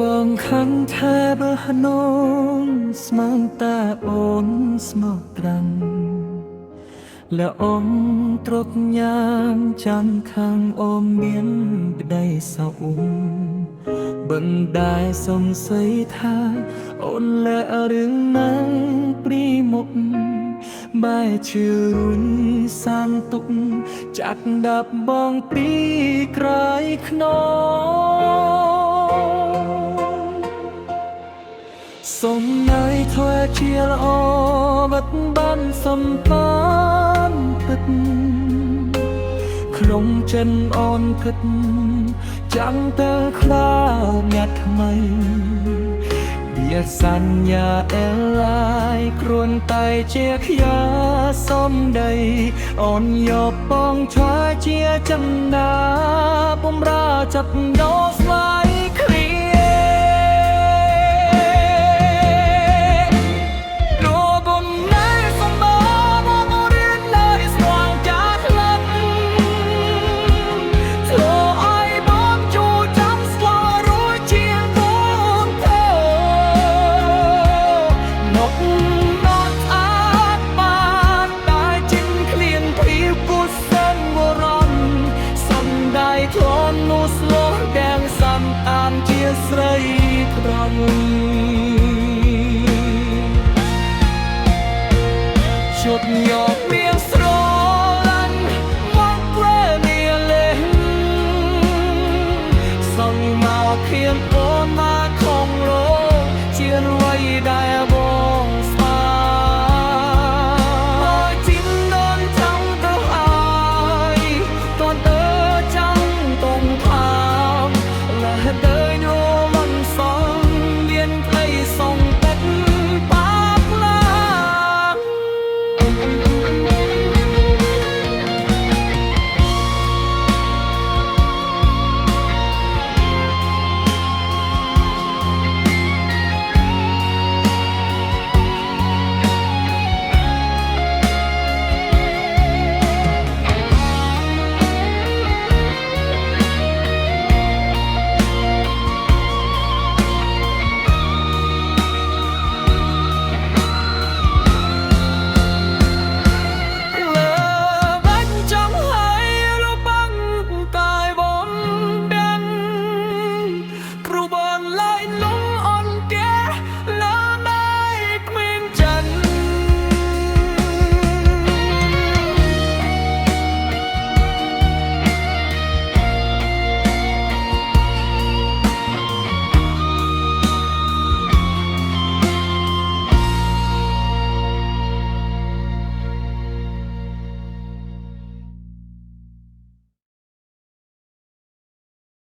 បងខាងថែបហនងស្មានតាអូនស្មោះត្រង់และอมตรกยามจันข้างอมเบียนได้สาวอุ่มบังได้สงสัยท่าโอนและเรื่องนั้นปรีมกใบชื่อรุ่นสร้างตุกจากดับบองปีไกลขนองส่งในถ้วยเชียร์อบัดบันสัมพันธ์ពិតក្នុងចិនអូនគិតចាំទៅខ្លាញាត់ថ្មីវាសញ្ញាអេឡាយគ្រួនតែជាខ្យាសំដីអូនយកបងឆ្វាជាចំណាបំរើចាប់ដោស្វាយគ្រាស្រីត្រង់ជប់ញោម